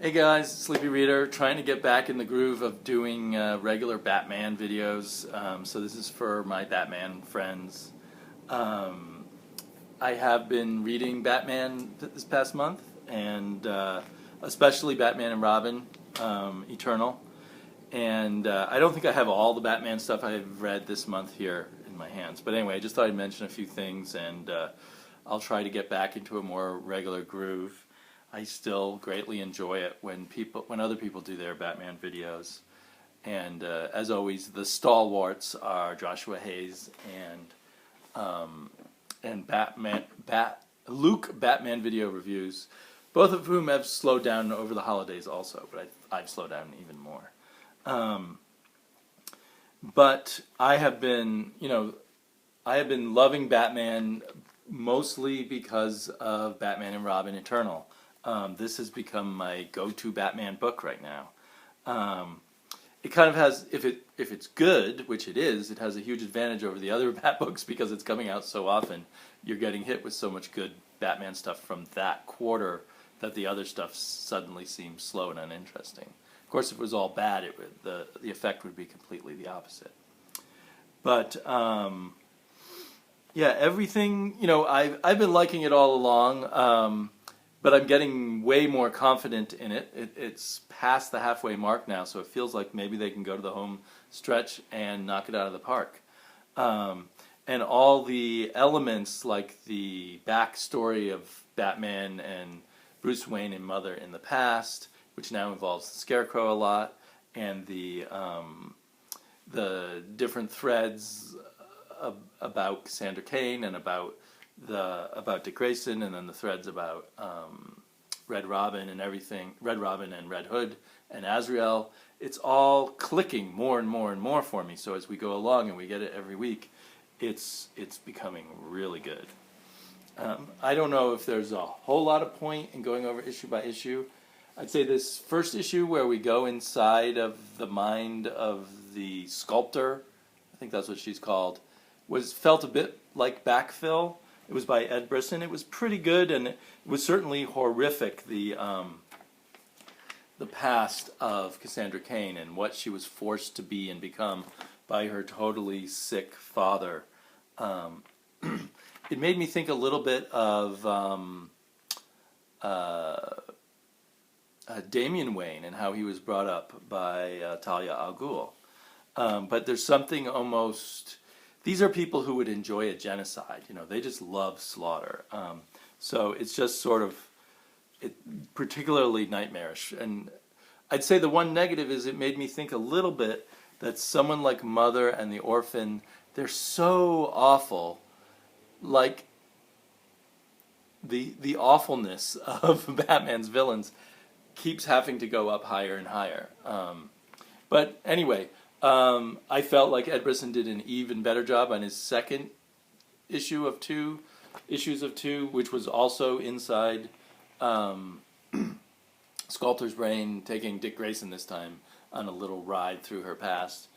Hey guys, Sleepy Reader, trying to get back in the groove of doing regular Batman videos. So this is for my Batman friends. Um, I have been reading Batman this past month, and especially Batman and Robin, Eternal. And I don't think I have all the Batman stuff I have read this month here in my hands. But anyway, I just thought I'd mention a few things, and I'll try to get back into a more regular groove. I still greatly enjoy it when other people do their Batman videos, and as always, the stalwarts are Joshua Hayes and Luke Batman Video Reviews, both of whom have slowed down over the holidays also, but I've slowed down even more. But I have been loving Batman mostly because of Batman and Robin Eternal. This has become my go-to Batman book right now. It kind of has, if it's good, which it is, it has a huge advantage over the other Bat books because it's coming out so often. You're getting hit with so much good Batman stuff from that quarter that the other stuff suddenly seems slow and uninteresting. Of course, if it was all bad, the effect would be completely the opposite. But yeah, everything, I've been liking it all along. But I'm getting way more confident in it. It's past the halfway mark now, so it feels like maybe they can go to the home stretch and knock it out of the park. And all the elements, like the backstory of Batman and Bruce Wayne and Mother in the past, which now involves the Scarecrow a lot, and the different threads about Cassandra Cain and about Dick Grayson, and then the threads about Red Robin and everything, Red Robin and Red Hood and Azrael. It's all clicking more and more and more for me. So as we go along and we get it every week, it's becoming really good. I don't know if there's a whole lot of point in going over issue by issue. I'd say this first issue where we go inside of the mind of the sculptor, I think that's what she's called, felt a bit like backfill. It was by Ed Brisson. It was pretty good, and it was certainly horrific, the past of Cassandra Cain and what she was forced to be and become by her totally sick father. It made me think a little bit of Damian Wayne and how he was brought up by Talia al Ghul. But there's something almost... These are people who would enjoy a genocide. They just love slaughter. So it's just sort of particularly nightmarish. And I'd say the one negative is it made me think a little bit that someone like Mother and the Orphan, they're so awful. Like the awfulness of Batman's villains keeps having to go up higher and higher. But anyway... I felt like Ed Brisson did an even better job on his second issues of two, which was also inside Sculptors Brain, taking Dick Grayson this time on a little ride through her past,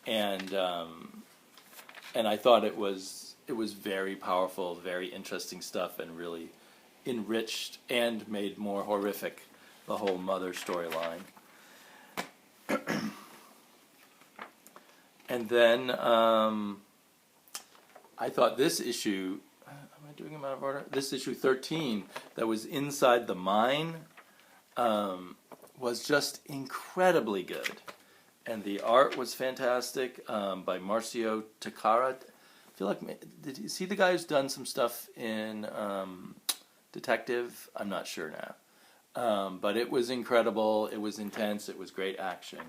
and I thought it was very powerful, very interesting stuff, and really enriched and made more horrific the whole Mother storyline. And then I thought this issue, am I doing them out of order? This issue 13 that was inside the mine was just incredibly good. And the art was fantastic by Marcio Takara. I feel like, did you see the guy who's done some stuff in Detective? I'm not sure now. But it was incredible, it was intense, it was great action.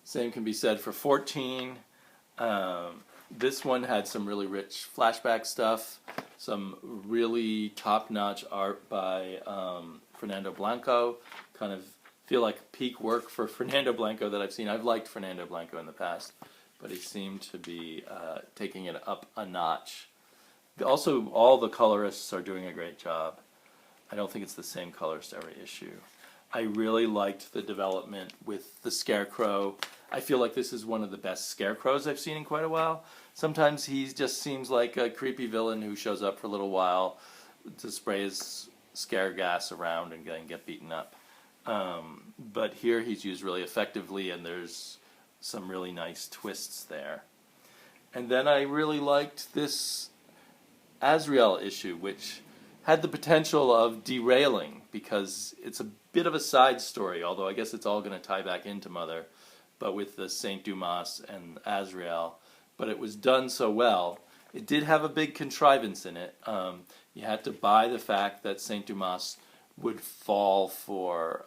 Same can be said for 14. This one had some really rich flashback stuff, some really top-notch art by Fernando Blanco. Kind of feel like peak work for Fernando Blanco that I've seen. I've liked Fernando Blanco in the past, but he seemed to be taking it up a notch. Also, all the colorists are doing a great job. I don't think it's the same colorist every issue. I really liked the development with the Scarecrow. I feel like this is one of the best Scarecrows I've seen in quite a while. Sometimes he just seems like a creepy villain who shows up for a little while to spray his scare gas around and get beaten up. But here he's used really effectively, and there's some really nice twists there. And then I really liked this Azrael issue, which had the potential of derailing, because it's a bit of a side story, although I guess it's all going to tie back into Mother, but with the Saint Dumas and Azrael. But it was done so well. It did have a big contrivance in it. You had to buy the fact that Saint Dumas would fall for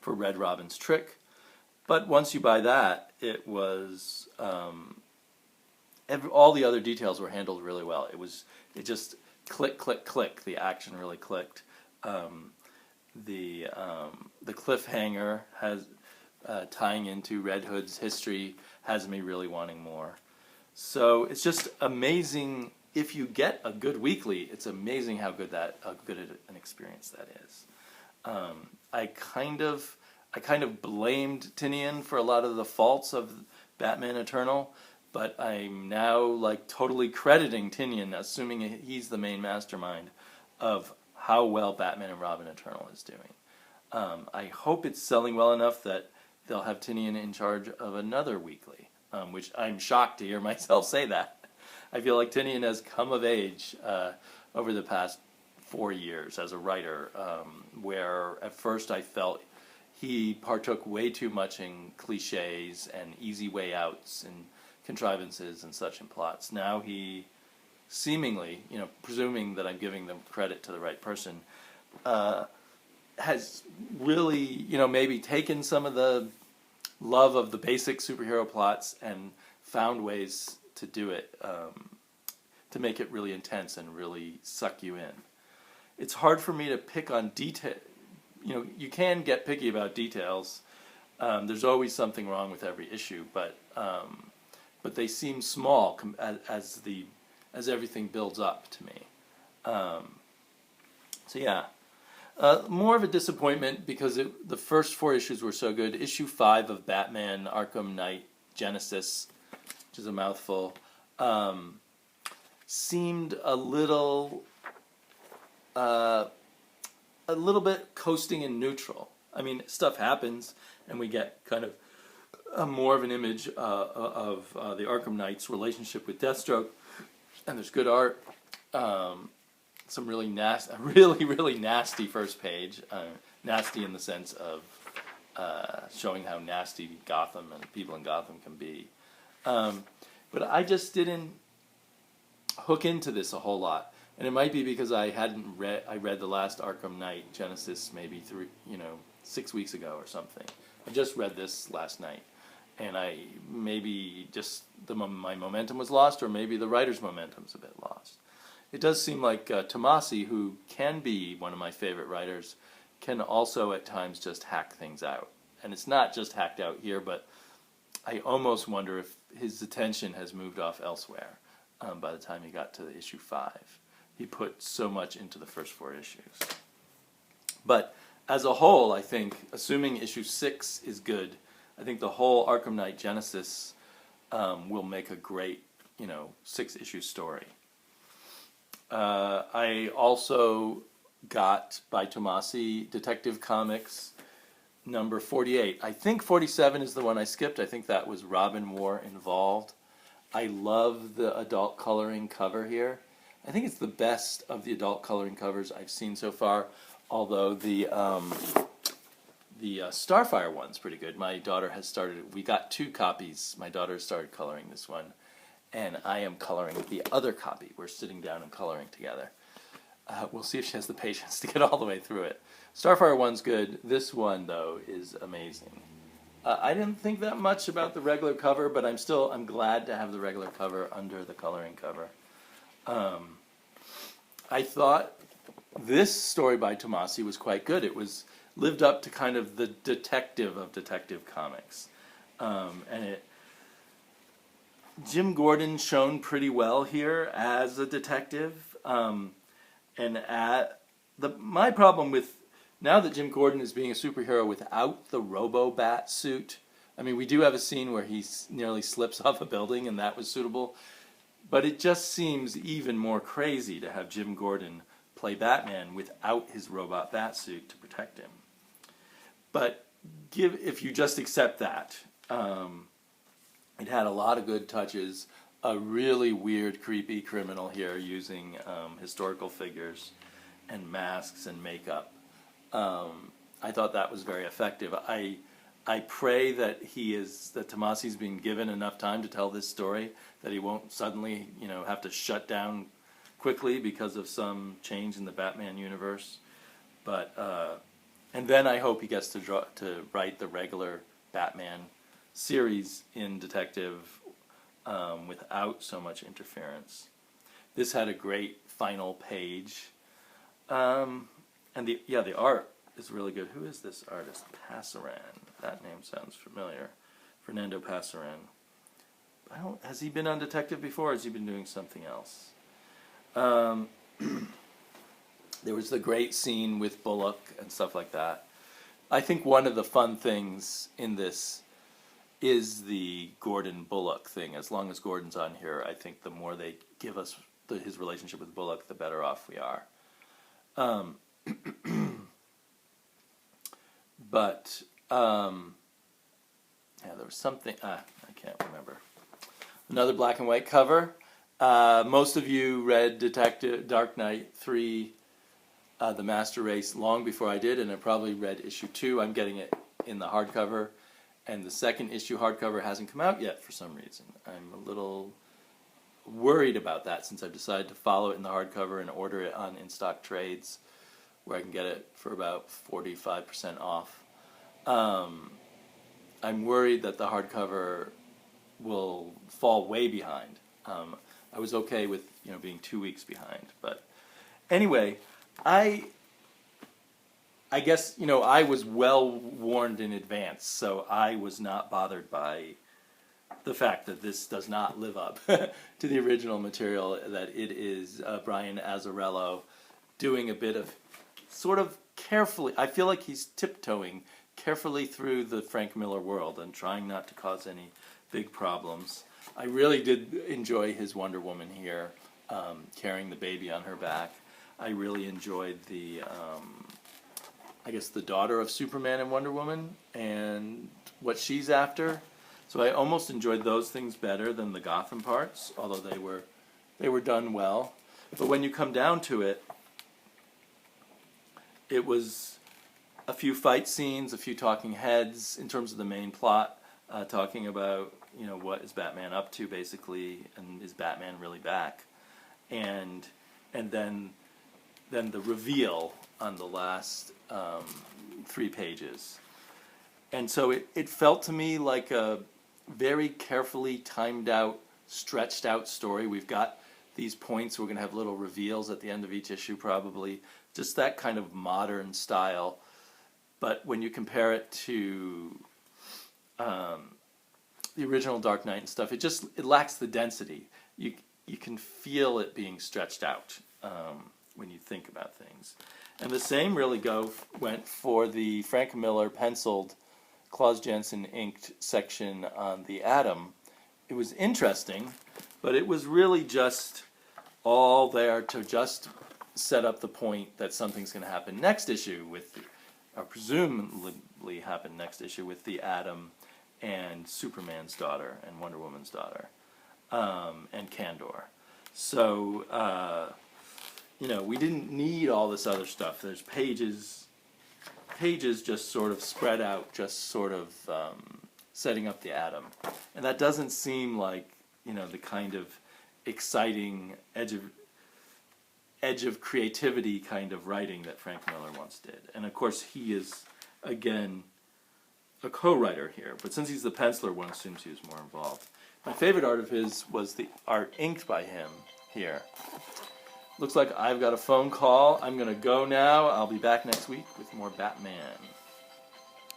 Red Robin's trick. But once you buy that, it was all the other details were handled really well. It just click, click, click. The action really clicked. The cliffhanger has tying into Red Hood's history has me really wanting more. So it's just amazing. If you get a good weekly, it's amazing how good an experience that is. I kind of blamed Tinian for a lot of the faults of Batman Eternal, but I'm now like totally crediting Tinian, assuming he's the main mastermind of how well Batman and Robin Eternal is doing. I hope it's selling well enough that they'll have Tinian in charge of another weekly, which I'm shocked to hear myself say that. I feel like Tinian has come of age over the past 4 years as a writer, where at first I felt he partook way too much in cliches and easy way outs and contrivances and such in plots. Now he seemingly, presuming that I'm giving the credit to the right person, has really, maybe taken some of the love of the basic superhero plots and found ways to do it, to make it really intense and really suck you in. It's hard for me to pick on detail. You can get picky about details. There's always something wrong with every issue, but they seem small as everything builds up to me. So yeah, more of a disappointment because the first 4 issues were so good. Issue 5 of Batman Arkham Knight Genesis, which is a mouthful, seemed a little bit coasting and neutral. I mean, stuff happens, and we get kind of more of an image of the Arkham Knight's relationship with Deathstroke, and there's good art. Some really really nasty first page. Nasty in the sense of showing how nasty Gotham and people in Gotham can be. But I just didn't hook into this a whole lot. And it might be because I read the last Arkham Knight Genesis maybe 6 weeks ago or something. I just read this last night. And maybe just my momentum was lost, or maybe the writer's momentum's a bit lost. It does seem like Tomasi, who can be one of my favorite writers, can also at times just hack things out. And it's not just hacked out here, but I almost wonder if his attention has moved off elsewhere by the time he got to issue 5. He put so much into the first 4 issues. But as a whole, I think, assuming issue 6 is good, I think the whole Arkham Knight Genesis will make a great, 6-issue story. I also got, by Tomasi, Detective Comics number 48. I think 47 is the one I skipped. I think that was Robin War involved. I love the adult coloring cover here. I think it's the best of the adult coloring covers I've seen so far, although the Starfire one's pretty good. My daughter has started, we got 2 copies. My daughter started coloring this one, and I am coloring the other copy. We're sitting down and coloring together. We'll see if she has the patience to get all the way through it. Starfire one's good. This one, though, is amazing. I didn't think that much about the regular cover, but I'm glad to have the regular cover under the coloring cover. I thought this story by Tomasi was quite good. It lived up to kind of the detective of Detective Comics. Jim Gordon shone pretty well here as a detective. My problem with, now that Jim Gordon is being a superhero without the Robo-Bat suit, I mean, we do have a scene where he nearly slips off a building, and that was suitable. But it just seems even more crazy to have Jim Gordon play Batman without his robot Batsuit to protect him. But if you just accept that, it had a lot of good touches. A really weird, creepy criminal here using historical figures and masks and makeup. I thought that was very effective. I pray that that Tomasi's being given enough time to tell this story, that he won't suddenly, have to shut down quickly because of some change in the Batman universe. But and then I hope he gets to write the regular Batman series in Detective without so much interference. This had a great final page, and the art is really good. Who is this artist? Passaran. That name sounds familiar. Fernando Passaran. Has he been on Detective before, or has he been doing something else? There was the great scene with Bullock and stuff like that. I think one of the fun things in this is the Gordon Bullock thing. As long as Gordon's on here, I think the more they give us his relationship with Bullock, the better off we are. But there was something. I can't remember. Another black and white cover. Most of you read Dark Knight 3, The Master Race, long before I did, and I probably read issue 2. I'm getting it in the hardcover, and the second issue hardcover hasn't come out yet for some reason. I'm a little worried about that, since I've decided to follow it in the hardcover and order it on in-stock trades, where I can get it for about 45% off. I'm worried that the hardcover will fall way behind. I was okay with being 2 weeks behind, but anyway, I guess I was well warned in advance, so I was not bothered by the fact that this does not live up to the original material. That it is Brian Azzarello doing a bit of sort of carefully. I feel like he's tiptoeing carefully through the Frank Miller world and trying not to cause any big problems. I really did enjoy his Wonder Woman here, carrying the baby on her back. I really enjoyed the daughter of Superman and Wonder Woman and what she's after. So I almost enjoyed those things better than the Gotham parts, although they were done well. But when you come down to it, it was a few fight scenes, a few talking heads in terms of the main plot, talking about what is Batman up to basically, and is Batman really back, and then the reveal on the last 3 pages. And so it felt to me like a very carefully timed out, stretched out story. We've got these points, we're going to have little reveals at the end of each issue probably, just that kind of modern style. But when you compare it to the original Dark Knight and stuff, it lacks the density. You can feel it being stretched out when you think about things. And the same really went for the Frank Miller penciled, Klaus Janson inked section on the Atom. It was interesting, but it was really just all there to just set up the point that something's going to happen next issue or presumably happen next issue with the Atom and Superman's daughter and Wonder Woman's daughter, and Kandor. So, we didn't need all this other stuff. There's pages just sort of spread out, just sort of setting up the Atom. And that doesn't seem like, the kind of exciting edge of creativity kind of writing that Frank Miller once did. And of course he is, again, a co-writer here, but since he's the penciler, one assumes he was more involved. My favorite art of his was the art inked by him here. Looks like I've got a phone call. I'm going to go now. I'll be back next week with more Batman.